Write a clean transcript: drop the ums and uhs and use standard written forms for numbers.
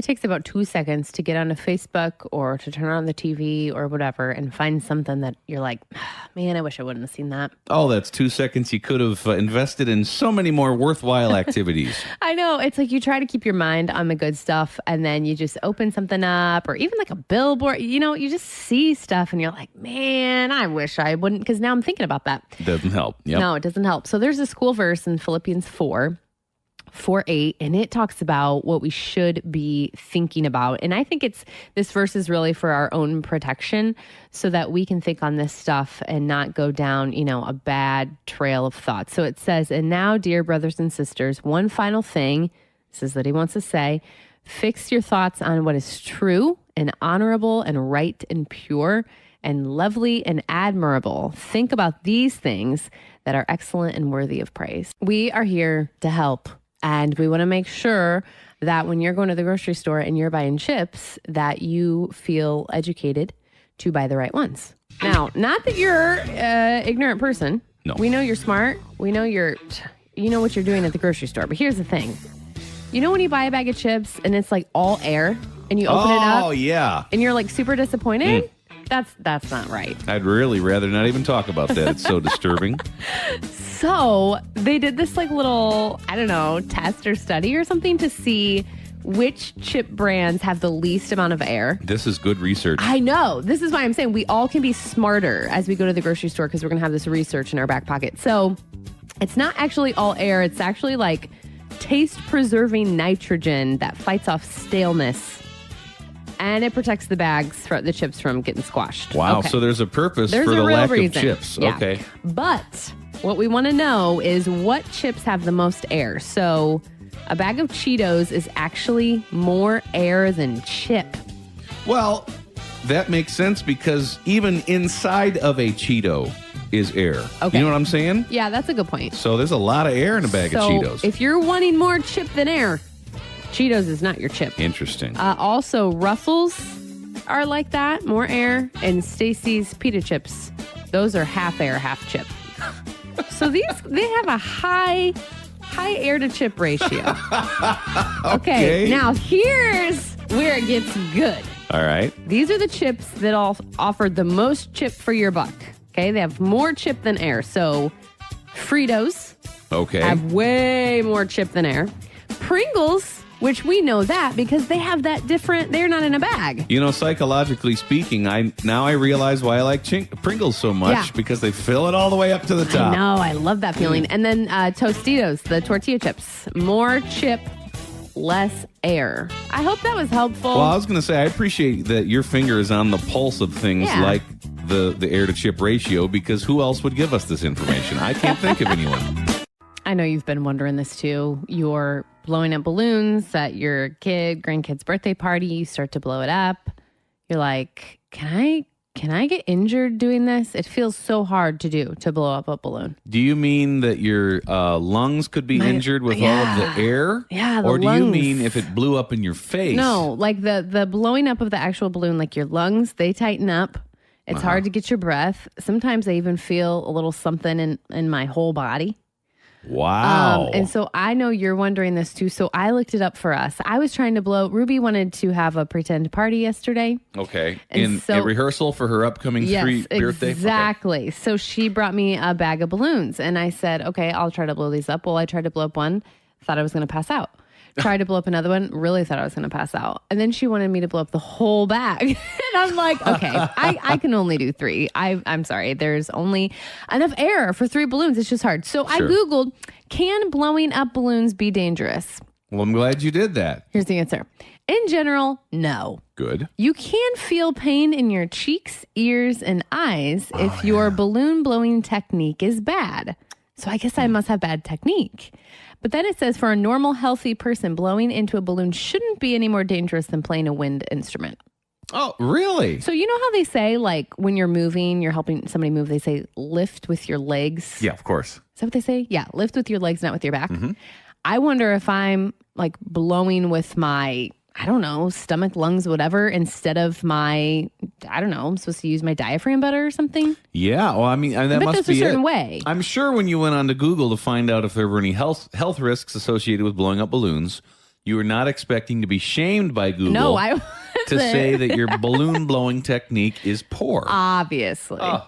It takes about 2 seconds to get onto Facebook or to turn on the TV or whatever and find something that you're like, man, I wish I wouldn't have seen that. Oh, that's 2 seconds you could have invested in so many more worthwhile activities. I know. It's like you try to keep your mind on the good stuff and then you just open something up or even like a billboard. You know, you just see stuff and you're like, man, I wish I wouldn't, because now I'm thinking about that. Doesn't help. Yep. No, it doesn't help. So there's this cool verse in Philippians 4:8, and it talks about what we should be thinking about. And I think this verse is really for our own protection so that we can think on this stuff and not go down, a bad trail of thought. So it says, and now, dear brothers and sisters, one final thing, this is that he wants to say, fix your thoughts on what is true and honorable and right and pure and lovely and admirable. Think about these things that are excellent and worthy of praise. We are here to help. And we want to make sure that when you're going to the grocery store and you're buying chips, that you feel educated to buy the right ones. Now, not that you're an ignorant person. No. We know you're smart. We know you know what you're doing at the grocery store. But here's the thing. You know when you buy a bag of chips and it's like all air and you open it up? Oh, yeah. And you're like super disappointed? That's not right. I'd really rather not even talk about that. It's so disturbing. So they did this like little, I don't know, test or study or something to see which chip brands have the least amount of air. This is good research. I know. This is why I'm saying we all can be smarter as we go to the grocery store because we're going to have this research in our back pocket. So it's not actually all air. It's actually like taste-preserving nitrogen that fights off staleness. And it protects the the chips from getting squashed. Wow, okay. So there's a purpose There's for the a real lack reason. of chips. Yeah. Okay. But what we want to know is what chips have the most air. So a bag of Cheetos is actually more air than chip. Well, that makes sense because even inside of a Cheeto is air. Okay. You know what I'm saying? Yeah, that's a good point. So there's a lot of air in a bag of Cheetos. If you're wanting more chip than air, Cheetos is not your chip. Interesting. Also, Ruffles are like that, more air, and Stacy's pita chips. Those are half air, half chip. So they have a high air to chip ratio. Okay, now here's where it gets good. All right. These are the chips that offer the most chip for your buck. Okay, they have more chip than air. So Fritos have way more chip than air. Pringles, which we know that because they have that different, they're not in a bag. You know, psychologically speaking, I realize why I like Pringles so much because they fill it all the way up to the top. I know, I love that feeling. And then Tostitos, the tortilla chips, more chip, less air. I hope that was helpful. Well, I was going to say, I appreciate that your finger is on the pulse of things like the air to chip ratio, because who else would give us this information? I can't think of anyone. I know you've been wondering this too. You're blowing up balloons at your grandkid's birthday party. You start to blow it up. You're like, can I get injured doing this? It feels so hard to blow up a balloon. Do you mean that your lungs could be injured with all of the air? Yeah, the Or do lungs. you mean if it blew up in your face? No, like the blowing up of the actual balloon, like your lungs, they tighten up. It's hard to get your breath. Sometimes I even feel a little something in my whole body. Wow. And so I know you're wondering this too. So I looked it up for us. I was trying to Ruby wanted to have a pretend party yesterday. Okay. And In a rehearsal for her upcoming birthday? Exactly. Okay. So she brought me a bag of balloons and I said, okay, I'll try to blow these up. Well, I tried to blow up one, thought I was going to pass out. Tried to blow up another one, really thought I was going to pass out. And then she wanted me to blow up the whole bag. And I'm like, okay, I can only do 3. I'm sorry. There's only enough air for 3 balloons. It's just hard. So I Googled, can blowing up balloons be dangerous? Well, I'm glad you did that. Here's the answer. In general, no. Good. You can feel pain in your cheeks, ears, and eyes if your balloon blowing technique is bad. So I guess I must have bad technique. But then it says for a normal, healthy person, blowing into a balloon shouldn't be any more dangerous than playing a wind instrument. Oh, really? So you know how they say, like, when you're moving, you're helping somebody move, they say, lift with your legs? Yeah, of course. Is that what they say? Yeah, lift with your legs, not with your back. Mm-hmm. I wonder if I'm, like, blowing with my, I don't know, stomach, lungs, whatever, instead of my, I don't know, I'm supposed to use my diaphragm better or something? Yeah, well, I mean, that must be there's a certain way. I'm sure when you went on to Google to find out if there were any health risks associated with blowing up balloons, You are not expecting to be shamed by Google. No, I to say that your balloon blowing technique is poor. Obviously. Oh.